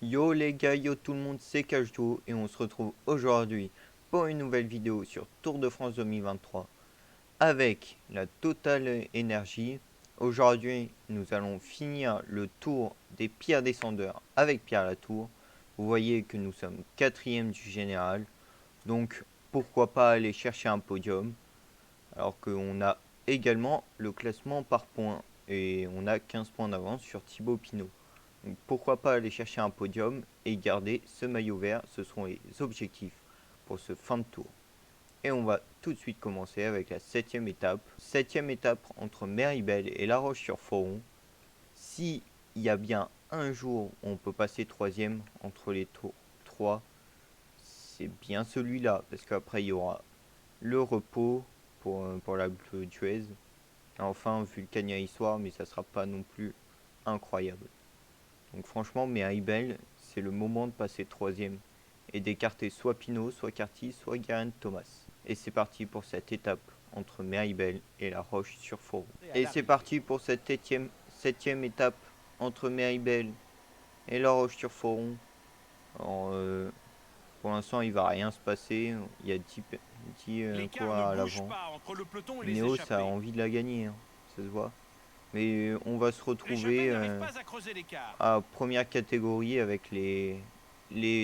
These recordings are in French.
Yo les gars, yo tout le monde, c'est Kajto et on se retrouve aujourd'hui pour une nouvelle vidéo sur Tour de France 2023 avec la Total Energy. Aujourd'hui, nous allons finir le tour des pires descendeurs avec Pierre Latour. Vous voyez que nous sommes quatrième du général, donc pourquoi pas aller chercher un podium alors qu'on a également le classement par points et on a 15 points d'avance sur Thibaut Pinot. Donc pourquoi pas aller chercher un podium et garder ce maillot vert, ce seront les objectifs pour ce fin de tour. Et on va tout de suite commencer avec la septième étape. Septième étape entre Méribel et La Roche-sur-Foron. S'il y a bien un jour où on peut passer troisième entre les tours 3, c'est bien celui-là. Parce qu'après il y aura le repos pour la Tuez. Enfin Vulcania Histoire, mais ça sera pas non plus incroyable. Donc franchement, Méribel, c'est le moment de passer troisième et d'écarter soit Pinot, soit Carty, soit Geraint Thomas. Et c'est parti pour cette étape entre Méribel et La Roche-sur-Foron. Et c'est parti pour cette septième étape entre Méribel et La Roche-sur-Foron. Pour l'instant, il va rien se passer. Il y a 10 coureurs à l'avant. Ineos a envie de la gagner, hein, ça se voit. Mais on va se retrouver à première catégorie avec les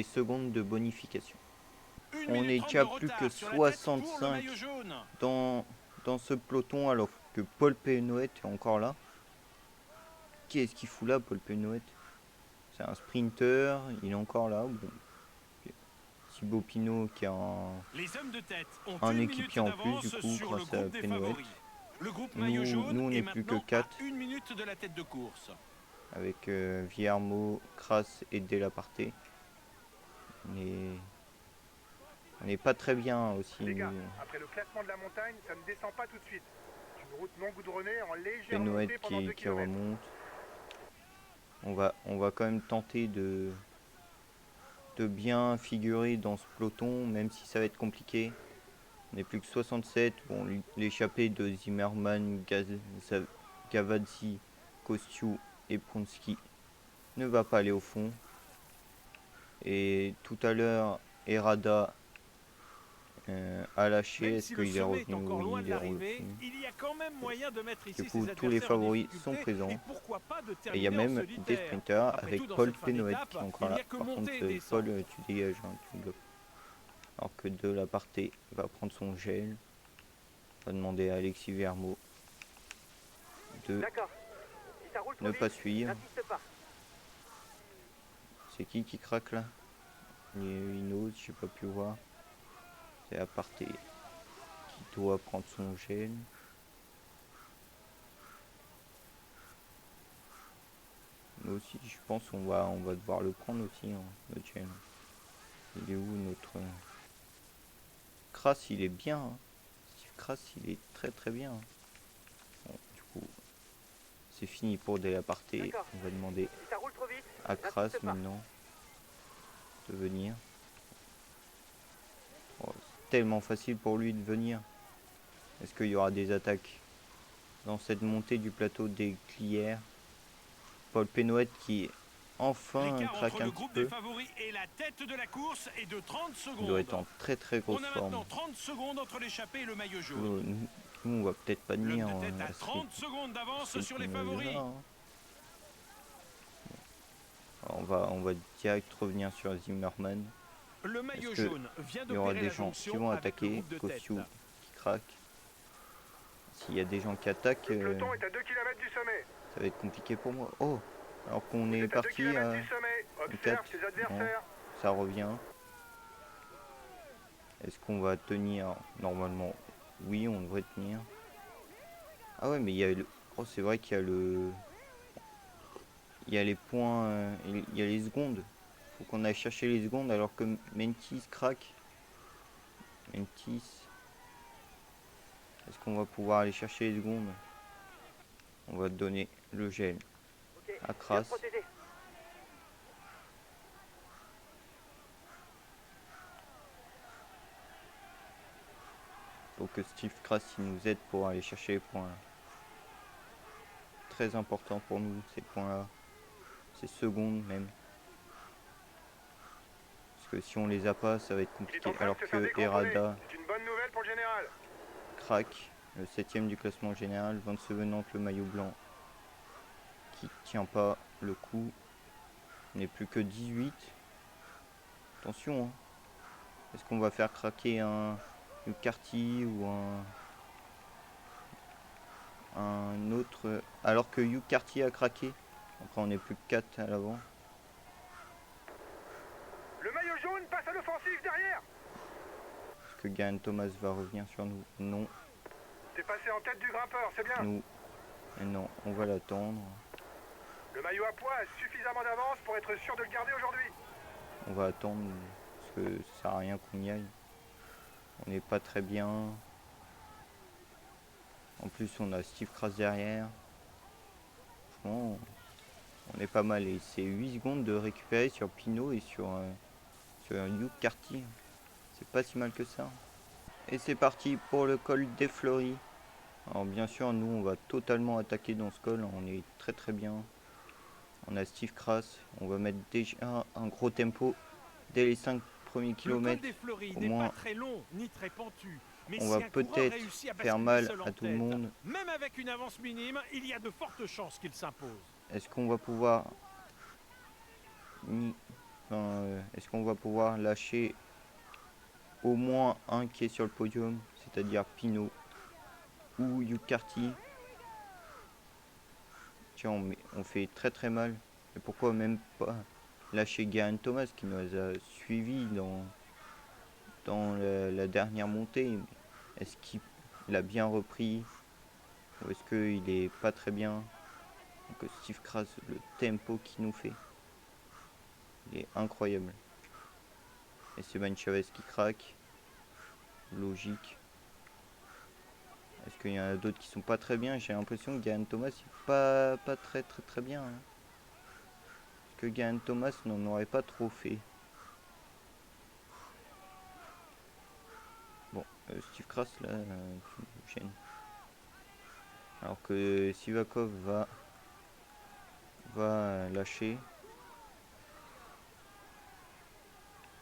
secondes de bonification. On est déjà plus que 65 dans ce peloton alors que Paul Pénoët est encore là. Qu'est-ce qu'il fout là, Paul Pénoët? C'est un sprinter, il est encore là. Bon. Thibaut Pinot qui a un équipier en plus du coup grâce à Pénoët. Nous on n'est plus que 4 avec Viermo, Kras et Delaparté. On n'est pas très bien aussi. Les gars, après le classement de la montagne, ça ne descend pas tout de suite. C'est une route non goudronnée en légère Pénoët montée pendant 2 qui km. remonte. On va quand même tenter de bien figurer dans ce peloton, même si ça va être compliqué. On n'est plus que 67. Bon, l'échappée de Zimmermann, Gavazzi, Kostiou et Pronsky ne va pas aller au fond. Et tout à l'heure, Errada a lâché. Est-ce qu'il est revenu? Oui, il est revenu. Du coup, tous les favoris sont présents. Et il y a même des sprinters avec Paul Pénoët qui est encore là. Par contre, Paul, tu dégages, hein, tu bloques. Alors que Delaparté va prendre son gel. On va demander à Alexis Vermo de ne pas suivre. C'est qui craque là? Une autre, j'ai pas pu voir. C'est Aparté qui doit prendre son gel. Nous aussi, je pense on va devoir le prendre aussi, hein, notre gel. Il est où notre... Kras, il est bien. Hein. Kras, il est très très bien. Hein. Bon, du coup, c'est fini pour Delaparté. On va demander à Kras maintenant de venir. Oh, c'est tellement facile pour lui de venir. Est-ce qu'il y aura des attaques dans cette montée du plateau des Glières? Paul Pénoët qui enfin craque un petit peu. Il doit être en très très grosse forme. Nous, on va peut-être pas tenir à 30 secondes d'avance sur les favoris. Hein. On va direct revenir sur Zimmermann. Le maillot jaune vient il y aura d'opérer des la gens qui jonction vont avec attaquer, Kostiou qui craque. S'il y a des gens qui attaquent, Le peloton est à 2 km du sommet. Ça va être compliqué pour moi. Oh, alors qu'on est parti à 4. Non, ça revient. Est-ce qu'on va tenir? Normalement, oui, on devrait tenir. Ah ouais, mais il y a le... Oh, c'est vrai qu'il y a le... Il y a les points... il y a les secondes. Faut qu'on aille chercher les secondes alors que Mentis craque. Mentis... Est-ce qu'on va pouvoir aller chercher les secondes? On va donner le gel à Kras. Faut que Steve Kras nous aide pour aller chercher les points. Très important pour nous ces points là. Ces secondes même. Parce que si on les a pas, ça va être Il est compliqué. en train de Alors se faire que décontrôler. Errada C'est une bonne nouvelle pour le général. craque, le 7ème du classement général. Van Sevenant, le maillot blanc, qui tient pas le coup. On n'est plus que 18. Attention, hein. Est-ce qu'on va faire craquer un Yukarty ou un autre, alors que Yukarty a craqué. Après on n'est plus que 4 à l'avant. Le maillot jaune passe à l'offensive derrière. Est-ce que Geraint Thomas va revenir sur nous? Non. T'es passé en tête du grimpeur, c'est bien. Nous. Et non, on va l'attendre. Le maillot à poids a suffisamment d'avance pour être sûr de le garder aujourd'hui. On va attendre parce que ça sert à rien qu'on y aille. On n'est pas très bien. En plus on a Steve Kras derrière. Franchement, on est pas mal. Et c'est 8 secondes de récupérer sur Pinot et sur Yukarty. C'est pas si mal que ça. Et c'est parti pour le col des Fleury. Alors bien sûr, nous on va totalement attaquer dans ce col. On est très très bien. On a Steve Kras. On va mettre déjà un gros tempo dès les 5 premiers Le col kilomètres. des Fleury Au n'est moins, pas très long ni très pentu. Mais on si va un coureur peut-être réussit à faire basculer mal seul en à tout le tête, monde. même avec une avance minime, il y a de fortes chances qu'il s'impose. Est-ce qu'on va pouvoir est-ce qu'on va pouvoir lâcher au moins un qui est sur le podium, c'est-à-dire Pinot ou Yukarty? Tiens, on fait très très mal. Et pourquoi même pas lâcher Geraint Thomas qui nous a suivis dans la dernière montée? Est-ce qu'il a bien repris ou est-ce qu'il est pas très bien? Donc Steve Kras, le tempo qu'il nous fait, il est incroyable. Et c'est Ben Chavez qui craque. Logique. Est-ce qu'il y en a d'autres qui sont pas très bien? J'ai l'impression que Geraint Thomas est pas très bien. Hein. Parce que Geraint Thomas n'en aurait pas trop fait. Bon, Steve Kras là, tu me gênes. Alors que Sivakov va lâcher.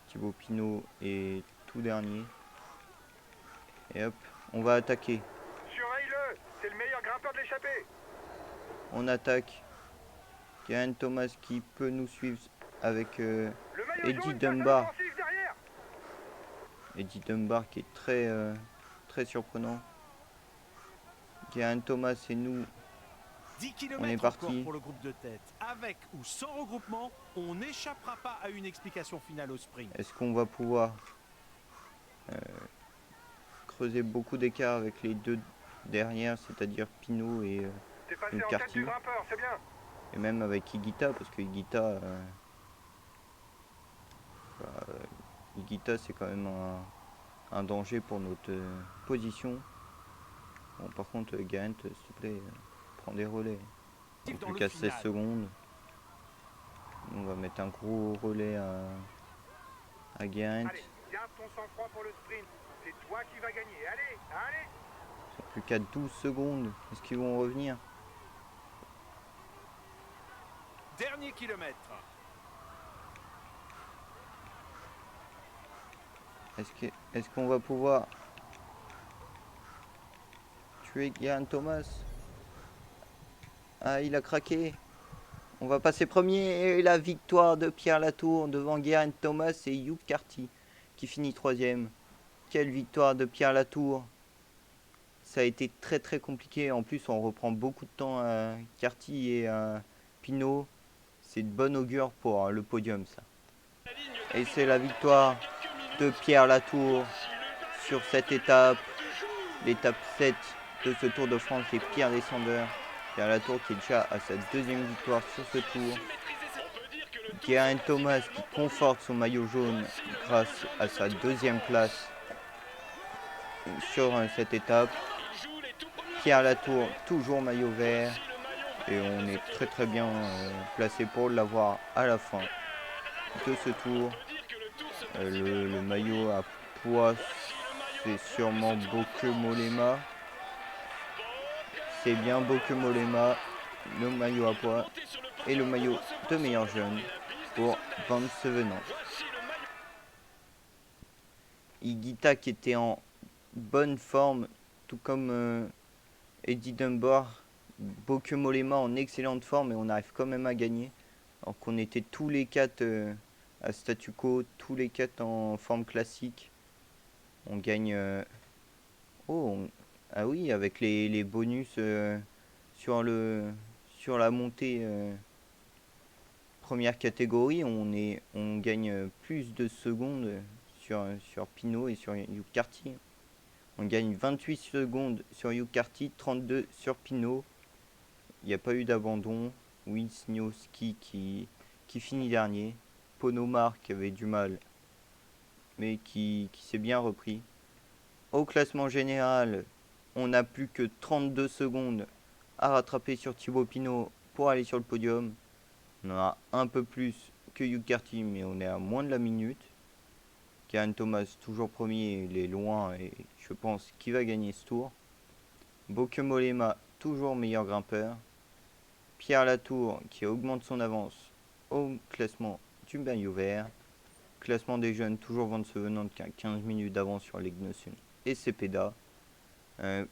Thibaut Pinot est tout dernier. Et hop, on va attaquer. Surveille-le, c'est le meilleur grimpeur de l'échappée. On attaque. Geraint Thomas qui peut nous suivre avec Le maillot Eddie jaune passe à Dunbar. l'offensive derrière. Eddie Dunbar qui est très surprenant. Geraint Thomas et nous, 10 on est km parti. encore pour le groupe de tête. Avec ou sans regroupement, on n'échappera pas à une explication finale au sprint. Est-ce qu'on va pouvoir creuser beaucoup d'écart avec les deux derrière, c'est-à-dire Pinot et T'es passé en tête Yukarty, du grimpeur, c'est bien. et même avec Higuita, parce que Higuita, Higuita c'est quand même un danger pour notre position. Bon, par contre, Geraint, s'il te plaît, prends des relais. On Dans plus le qu'à 16 final. secondes. On va mettre un gros relais à Geraint. Allez, garde ton sang-froid pour le sprint. C'est toi qui vas gagner. Allez, allez. Ils sont plus qu'à 12 secondes. Est-ce qu'ils vont revenir? Dernier kilomètre. Est-ce qu'on va pouvoir tuer Geraint Thomas? Ah, il a craqué. On va passer premier. Et la victoire de Pierre Latour devant Geraint Thomas et Yukarty qui finit troisième. Quelle victoire de Pierre Latour. Ça a été très très compliqué. En plus, on reprend beaucoup de temps à Carty et à Pinot. C'est de bon augure pour le podium, ça. Et c'est la victoire de Pierre Latour sur cette étape. L'étape 7 de ce Tour de France, les pires descendeurs. Pierre Latour qui est déjà à sa deuxième victoire sur ce tour. Geraint Thomas qui conforte son maillot jaune grâce à sa deuxième place sur cette étape. Pierre Latour, toujours maillot vert. Et on est très très bien placé pour l'avoir à la fin de ce tour. Le maillot à poids, c'est sûrement Bauke Mollema. C'est bien Bauke Mollema, le maillot à poids et le maillot de meilleur jeune pour Van Sevenant. Higuita qui était en bonne forme, tout comme Eddie Dunbar. Bokeh Mollema en excellente forme et on arrive quand même à gagner. Alors qu'on était tous les 4 à statu quo, tous les 4 en forme classique. On gagne... Ah oui, avec les bonus sur la montée première catégorie, on gagne plus de secondes sur Pinot et sur Hugh Carty. On gagne 28 secondes sur Hugh Carty, 32 sur Pinot. Il n'y a pas eu d'abandon. Wisniewski qui finit dernier. Ponomar qui avait du mal, mais qui s'est bien repris. Au classement général, on n'a plus que 32 secondes à rattraper sur Thibaut Pinot pour aller sur le podium. On en a un peu plus que Hugh Carty, mais on est à moins de la minute. Geraint Thomas toujours premier, il est loin et je pense qu'il va gagner ce tour. Bokeh Mollema toujours meilleur grimpeur. Pierre Latour qui augmente son avance au classement du maillot vert. Classement des jeunes, toujours Van Sevenant qui a 15 minutes d'avance sur Legnosun et Cepeda.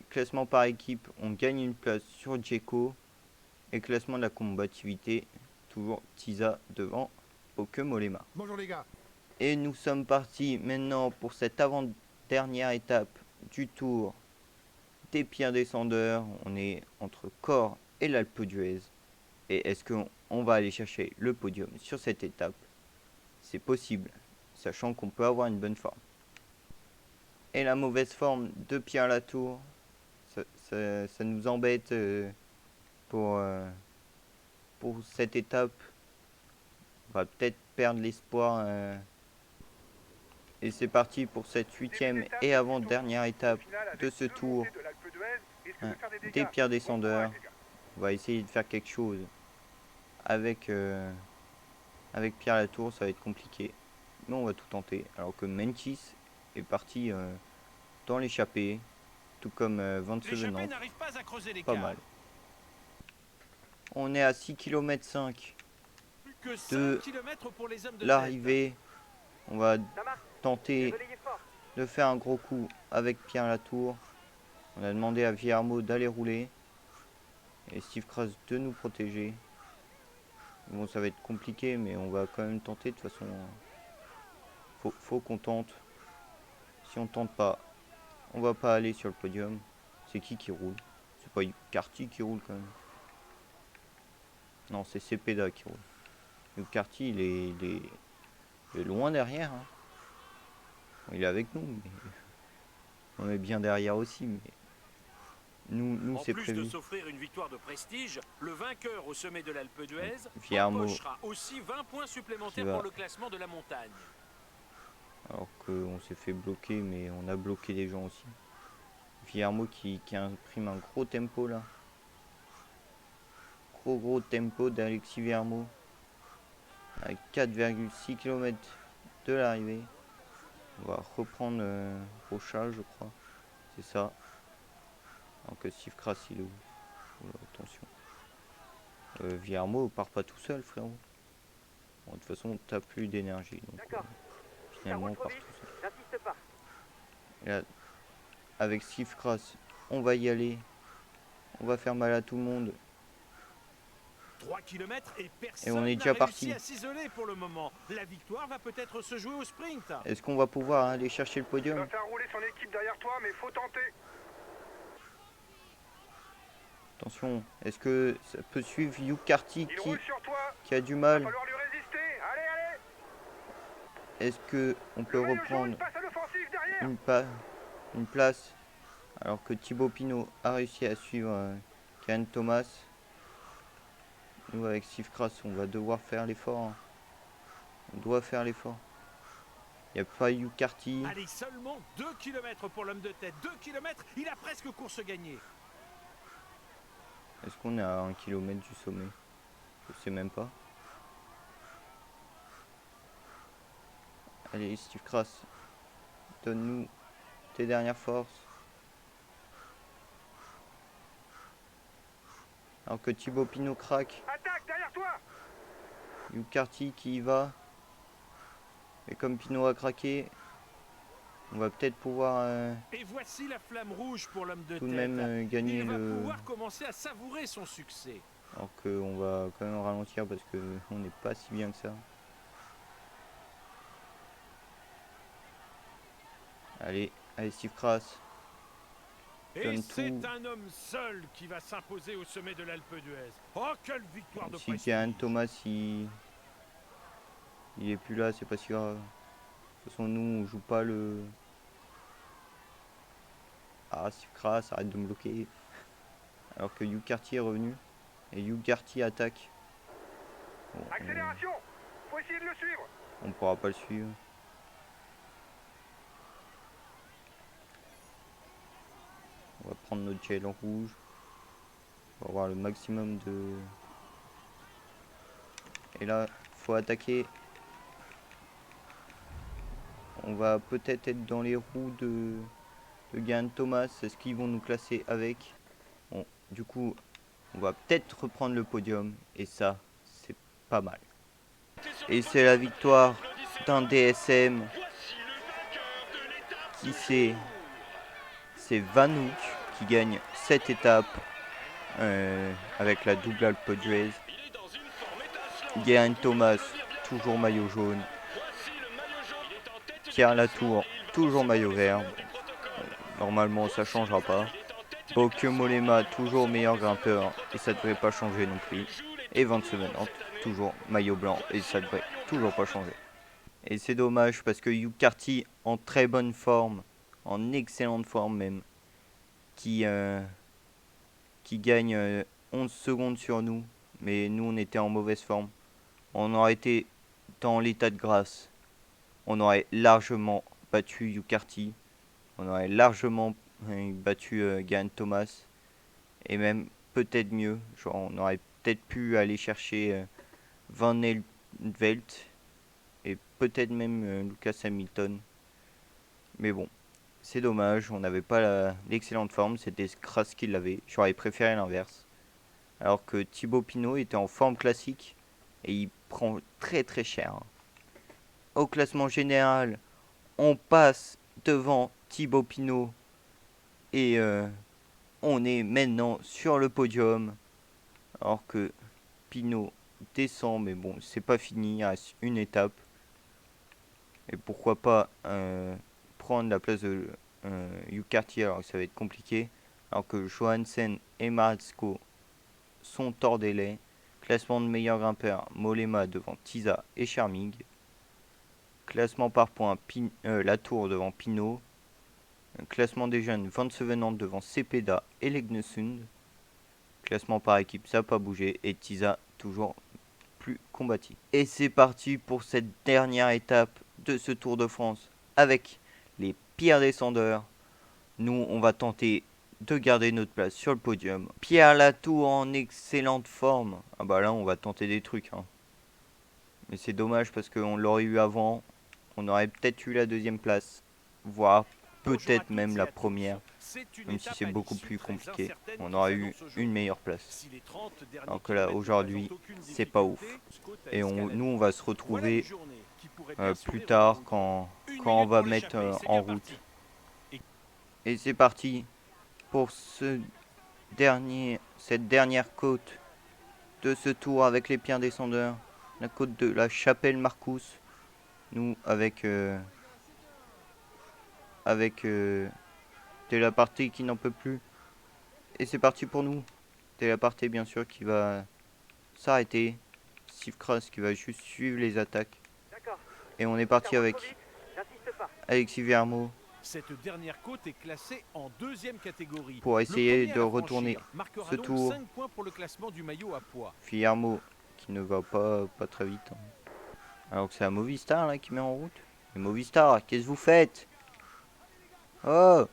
Classement par équipe, on gagne une place sur Djeko. Et classement de la combativité, toujours Tisa devant Bokeh Mollema. Bonjour les gars. Et nous sommes partis maintenant pour cette avant-dernière étape du tour des Pierres Descendeurs. On est entre Corre et l'Alpe d'Huez. Et est-ce qu'on va aller chercher le podium sur cette étape? C'est possible, sachant qu'on peut avoir une bonne forme. Et la mauvaise forme de Pierre Latour, ça nous embête pour cette étape. On va peut-être perdre l'espoir. Et c'est parti pour cette 8e et avant-dernière étape de ce tour des Pierres Descendeurs. On va essayer de faire quelque chose avec Pierre Latour, ça va être compliqué. Mais on va tout tenter. Alors que Meintjes est parti dans l'échappée, tout comme Van Sevenant. Pas mal. On est à 6 km 5 de l'arrivée. On va tenter de faire un gros coup avec Pierre Latour. On a demandé à Villarmo d'aller rouler et Steve Kras de nous protéger. Bon, ça va être compliqué, mais on va quand même tenter. De toute façon, faut qu'on tente. Si on tente pas, on va pas aller sur le podium. C'est qui roule? C'est pas Hugh Carty qui roule quand même. Non, c'est Cepeda qui roule. Hugh Carty, il est loin derrière. Hein. Il est avec nous, mais on est bien derrière aussi. Mais nous c'est prévu. En plus de s'offrir une victoire de prestige, le vainqueur au sommet de l'Alpe d'Huez empochera aussi 20 points supplémentaires pour le classement de la montagne. Alors qu'on s'est fait bloquer, mais on a bloqué des gens aussi. Villarmo qui imprime un gros tempo là. Gros tempo d'Alexis Villarmo. Avec 4,6 km de l'arrivée. On va reprendre Rocha, je crois. C'est ça. Alors que Steve Kras, il est où? Attention. Villarmo part pas tout seul, frérot. Bon, de toute façon, t'as plus d'énergie. Finalement, on part tout seul. Et là, avec Steve Kras, on va y aller. On va faire mal à tout le monde. 3 km et on est déjà parti. À s'isoler pour le moment. La victoire va peut-être se jouer au sprint. Est-ce qu'on va pouvoir aller chercher le podium? Il va faire rouler son équipe derrière toi, mais faut tenter. Attention, est-ce que ça peut suivre Hugh Carty qui a du mal? Il va falloir lui résister. Allez. Est-ce que on peut reprendre une place alors que Thibaut Pinot a réussi à suivre Geraint Thomas? Nous avec Steve Kras, on va devoir faire l'effort. Hein. On doit faire l'effort. Il n'y a pas Hugh Carty. Allez, seulement 2 km pour l'homme de tête. 2 km, il a presque course gagnée. Est-ce qu'on est à 1 km du sommet? Je sais même pas. Allez, Steve Kras, donne-nous tes dernières forces. Alors que Thibaut Pinot craque. Attaque derrière toi. Hugh Carty qui y va. Et comme Pinot a craqué, on va peut-être pouvoir Et voici la flamme rouge pour l'homme de tout de tête. même gagner Il va le... pouvoir commencer à savourer son succès. Alors qu'on va quand même ralentir parce que on n'est pas si bien que ça. Allez, allez Steve Kras. Et Donne c'est tout. un homme seul qui va s'imposer au sommet de l'Alpe d'Huez. Oh, quelle victoire de Si prestige. Geraint Thomas il est plus là, c'est pas si grave. De toute façon nous on joue pas le... Ah Steve Kras, arrête de me bloquer. Alors que Hugh Carty est revenu. Et Hugh Carty attaque. Bon, Accélération. Faut essayer de le suivre. on pourra pas le suivre. On va prendre notre gel en rouge. On va avoir le maximum de... Et là, faut attaquer. On va peut-être être dans les roues de Geraint Thomas. Est-ce qu'ils vont nous classer avec? Bon, du coup, on va peut-être reprendre le podium. Et ça, c'est pas mal. Et c'est la victoire d'un DSM. Qui c'est Vanouk qui gagne cette étape avec la double Alpe d'Huez. Geraint Thomas, toujours maillot jaune. Pierre Latour, toujours maillot vert. Normalement, ça changera pas. Bauke Mollema, toujours meilleur grimpeur. Et ça devrait pas changer non plus. Et Van Sevenant, toujours maillot blanc. Et ça devrait toujours pas changer. Et c'est dommage parce que Hugh Carty, en très bonne forme, en excellente forme même, qui gagne 11 secondes sur nous. Mais nous, on était en mauvaise forme. On aurait été dans l'état de grâce. On aurait largement battu Hugh Carty. On aurait largement battu Geraint Thomas. Et même peut-être mieux. Genre, on aurait peut-être pu aller chercher Van Velt. Et peut-être même Lucas Hamilton. Mais bon, c'est dommage. On n'avait pas l'excellente forme. C'était Kras qui l'avait. J'aurais préféré l'inverse. Alors que Thibaut Pinot était en forme classique. Et il prend très très cher. Au classement général, on passe devant Thibaut Pinot. Et on est maintenant sur le podium. Alors que Pinot descend. Mais bon, c'est pas fini. Il reste une étape. Et pourquoi pas prendre la place de Hugh Carty alors que ça va être compliqué. Alors que Johansen et Maratsko sont hors délai. Classement de meilleur grimpeur, Mollema devant Tisa et Charming. Classement par points, Latour devant Pinot. Classement des jeunes, Van Sevenant devant Cepeda et Legnesund. Classement par équipe, ça n'a pas bougé. Et Tisa toujours plus combatif. Et c'est parti pour cette dernière étape de ce Tour de France avec les pires descendeurs. Nous, on va tenter de garder notre place sur le podium. Pierre Latour en excellente forme. Ah bah là, on va tenter des trucs. Hein. Mais c'est dommage parce qu'on l'aurait eu avant. On aurait peut-être eu la deuxième place. Voire peut-être même la première. Même si c'est beaucoup plus compliqué. On aurait eu une meilleure place. Alors que là, aujourd'hui, c'est pas ouf. Et nous, on va se retrouver plus tard quand on va mettre en route. Et c'est parti pour cette dernière côte de ce tour avec les pires descendeurs. La côte de la Chapelle Marcous. Nous, avec Delaparté qui n'en peut plus. Et c'est parti pour nous. Delaparté, bien sûr, qui va s'arrêter. Steve Kras qui va juste suivre les attaques. Et on est parti avec Alexis Viermo. Cette dernière côte est classée en deuxième catégorie. Pour essayer de retourner ce tour. 5 points pour le classement du maillot à poids. Viermo qui ne va pas très vite. Hein. Alors que c'est la Movistar là qui met en route. Et Movistar, qu'est-ce que vous faites? Oh!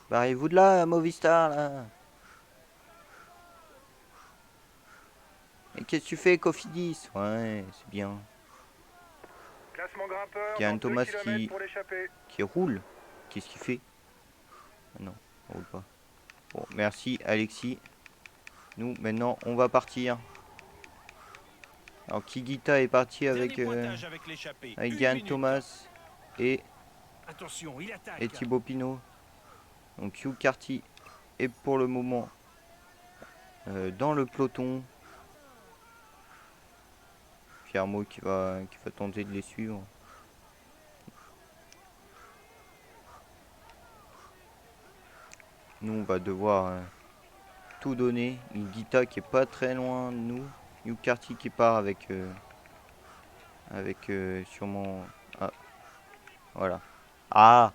Barrez-vous de là, Movistar là! Et qu'est-ce que tu fais, Cofidis? Ouais, c'est bien. Classement grimpeur, Il y a un dans 2 Thomas kilomètres pour l'échappée. qui roule. Qu'est-ce qu'il fait? Ah non, on roule pas. Bon, merci Alexis. Nous, maintenant, on va partir. Alors, Kigita est parti avec Geraint Thomas et Attention, il attaque. et Thibaut Pinot. Donc Hugh Carty est pour le moment dans le peloton. Pierre-Mo qui va tenter de les suivre. Nous on va devoir tout donner. Higuita qui est pas très loin de nous. Hugh Carty qui part avec sûrement... Ah, voilà. Ah.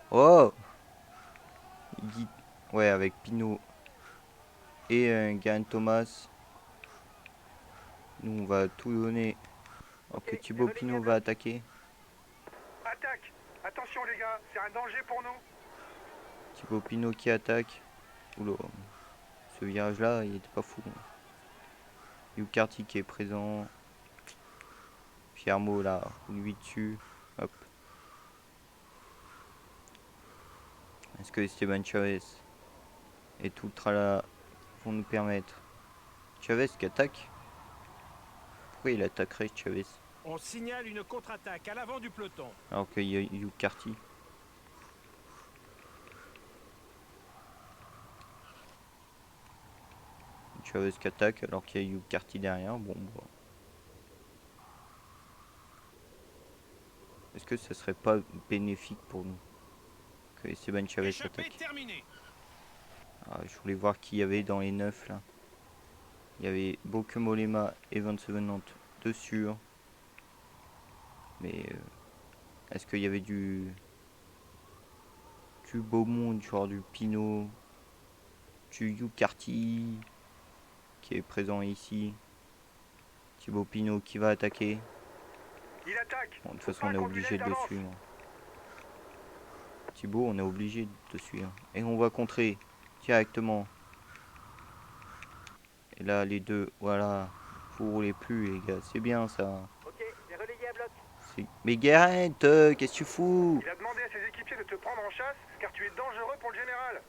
Oh. Ouais, avec Pinot et Geraint Thomas. Nous on va tout donner. Alors que Thibaut Pinot va attaquer. Attaque! Attention les gars, c'est un danger pour nous. Thibaut Pinot qui attaque. Oula. Ce virage là, il était pas fou. Hugh Carty qui est présent. Pierre-Mo là, lui dessus. Hop. Est-ce que Esteban Chavez et tout le tralala vont nous permettre? Chavez qui attaque? Pourquoi il attaquerait Chavez? On signale une contre-attaque à l'avant du peloton. Alors qu'il y a Hugh Carty. Chavez qui attaque alors qu'il y a Hugh Carty derrière. Bon, bah. Est-ce que ça serait pas bénéfique pour nous que Esteban Chavez Échappée attaque? terminée. Ah, je voulais voir qui y avait dans les 9 là. Il y avait Bauke Mollema et 27 dessus. Mais est-ce qu'il y avait du beau monde, genre du Pinot, du Hugh Carty qui est présent ici. Thibaut Pinot qui va attaquer. Il attaque. Bon, de toute façon on est obligé de le suivre. Thibaut, on est obligé de te suivre. Et on va contrer directement. Et là les deux, voilà. Vous roulez plus les gars, c'est bien ça. Ok, j'ai relayé à bloc. Mais Geraint, qu'est-ce que tu fous? Il a demandé à ses équipiers de te prendre en chasse car tu es dangereux pour le général.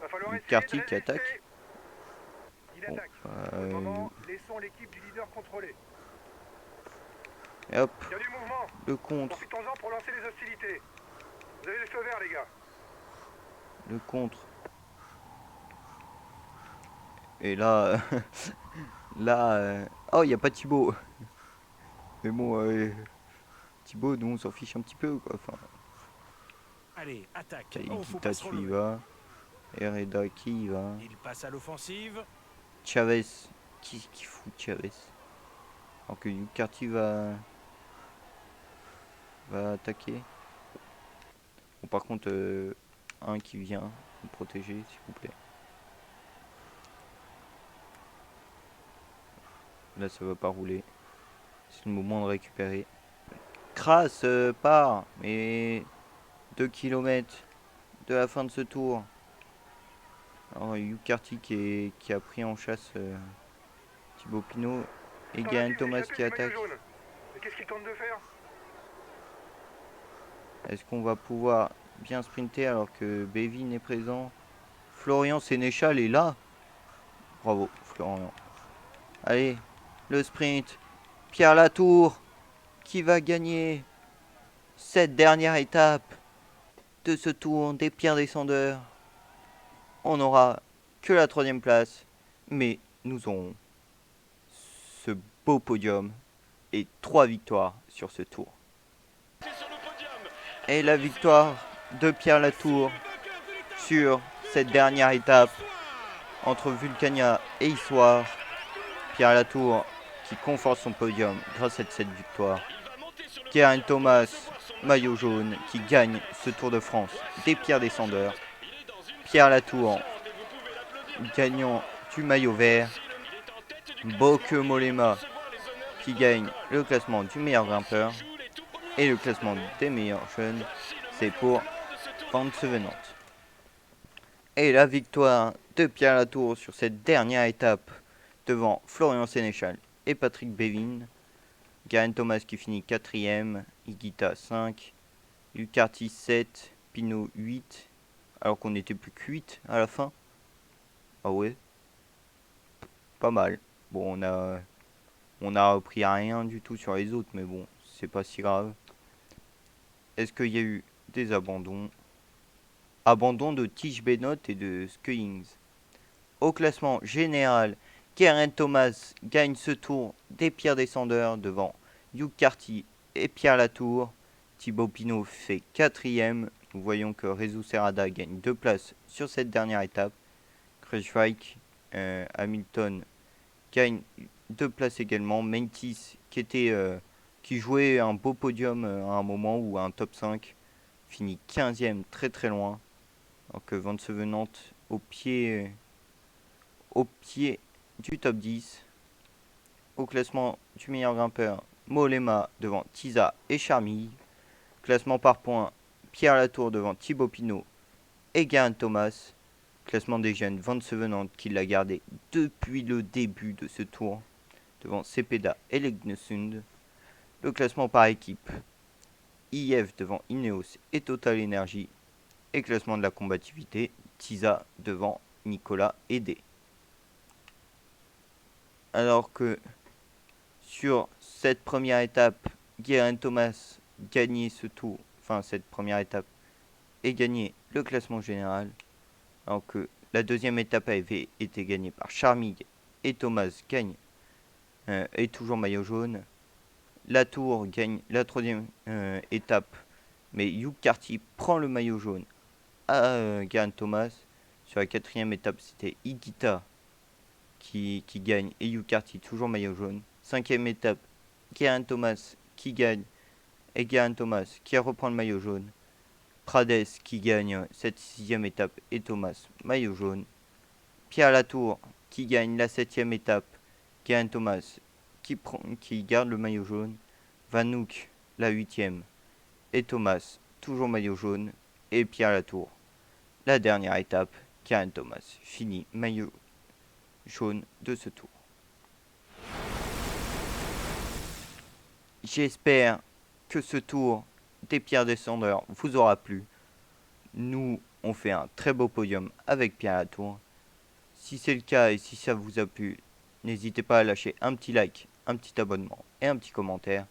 Va falloir Hugh essayer Carty de qui résister. attaque. Il Bon, attaque. Pour le moment, laissons l'équipe du leader contrôler. et hop, Il y a du mouvement. le contre, Profitons-en pour lancer les hostilités. Vous avez le feu vert les gars. le contre. Et là, oh, il n'y a pas Thibaut. Mais bon, Thibaut, nous on s'en fiche un petit peu quoi. Enfin, Allez, attaque. t'as Oh, faut Higuita pas se qui y relever. va. Hereda qui y va. Il passe à l'offensive. Chavez, qui fout Chavez? Alors que Hugh Carty va attaquer. Bon, par contre, un qui vient me protéger, s'il vous plaît. Là, ça va pas rouler. C'est le moment de récupérer. Kras part, mais 2 km de la fin de ce tour. Alors, Hugh Carty qui a pris en chasse Thibaut Pinot et Geraint Thomas qui attaque. Mais qu'est-ce qu'il tente de faire? Est-ce qu'on va pouvoir bien sprinter alors que Bevin est présent? Florian Sénéchal est là. Bravo, Florian. Allez, le sprint. Pierre Latour qui va gagner cette dernière étape de ce tour des Pierres Descendeurs. On n'aura que la 3e place, mais nous aurons ce beau podium et 3 victoires sur ce tour. Et la victoire de Pierre Latour sur cette dernière étape entre Vulcania et Issoire. Pierre Latour qui conforte son podium grâce à cette victoire. Geraint Thomas, maillot jaune, qui gagne ce Tour de France des Pierres Descendeurs. Pierre Latour, gagnant du maillot vert. Bauke Mollema, qui gagne le classement du meilleur grimpeur. Et le classement des meilleurs jeunes, c'est pour 27. Et la victoire de Pierre Latour sur cette dernière étape devant Florian Sénéchal et Patrick Bevin. Geraint Thomas qui finit 4ème, Higuita 5, Hugh Carty 7, Pinot 8, alors qu'on n'était plus que 8 à la fin. Ah ouais, pas mal. Bon, on a repris rien du tout sur les autres, mais bon, c'est pas si grave. Est-ce qu'il y a eu des abandons. Abandon de Tige Bennett et de Scullings. Au classement général, Geraint Thomas gagne ce tour des Pierre Descendeurs devant Hugh Carty et Pierre Latour. Thibaut Pinot fait 4ème. Nous voyons que Rezu Serrada gagne 2 places sur cette dernière étape. Kruijswijk, Hamilton gagne 2 places également. Meintjes qui jouait un beau podium à un moment ou un top 5 finit 15ème très très loin. Alors que Van Sevenant au pied du top 10. Au classement du meilleur grimpeur, Mollema devant Tisa et Charmille. Classement par points, Pierre Latour devant Thibaut Pinot et Geraint Thomas. Classement des jeunes, Van Sevenant qui l'a gardé depuis le début de ce tour devant Cepeda et Legnesund. Le classement par équipe, IF devant Ineos et Total Energy. Et classement de la combativité, Tisa devant Nicolas Hédé. Alors que sur cette première étape, Geraint Thomas gagnait ce tour, enfin cette première étape, et gagnait le classement général. Alors que la deuxième étape avait été gagnée par Charmille et Thomas gagne est toujours maillot jaune. Latour gagne la troisième étape, mais Hugh Carty prend le maillot jaune à Geraint Thomas. Sur la quatrième étape, c'était Higuita qui gagne et Hugh Carty toujours maillot jaune. Cinquième étape, Geraint Thomas qui gagne et Geraint Thomas qui reprend le maillot jaune. Prades qui gagne cette sixième étape et Thomas maillot jaune. Pierre Latour qui gagne la septième étape, Geraint Thomas qui garde le maillot jaune. Vanouk la huitième et Thomas toujours maillot jaune. Et Pierre Latour la dernière étape, Geraint Thomas finit maillot jaune de ce tour. J'espère que ce tour des Pierre Descendeurs vous aura plu. Nous, on fait un très beau podium avec Pierre Latour. Si c'est le cas et si ça vous a plu, n'hésitez pas à lâcher un petit like, un petit abonnement et un petit commentaire.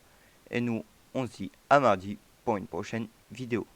Et nous, on se dit à mardi pour une prochaine vidéo.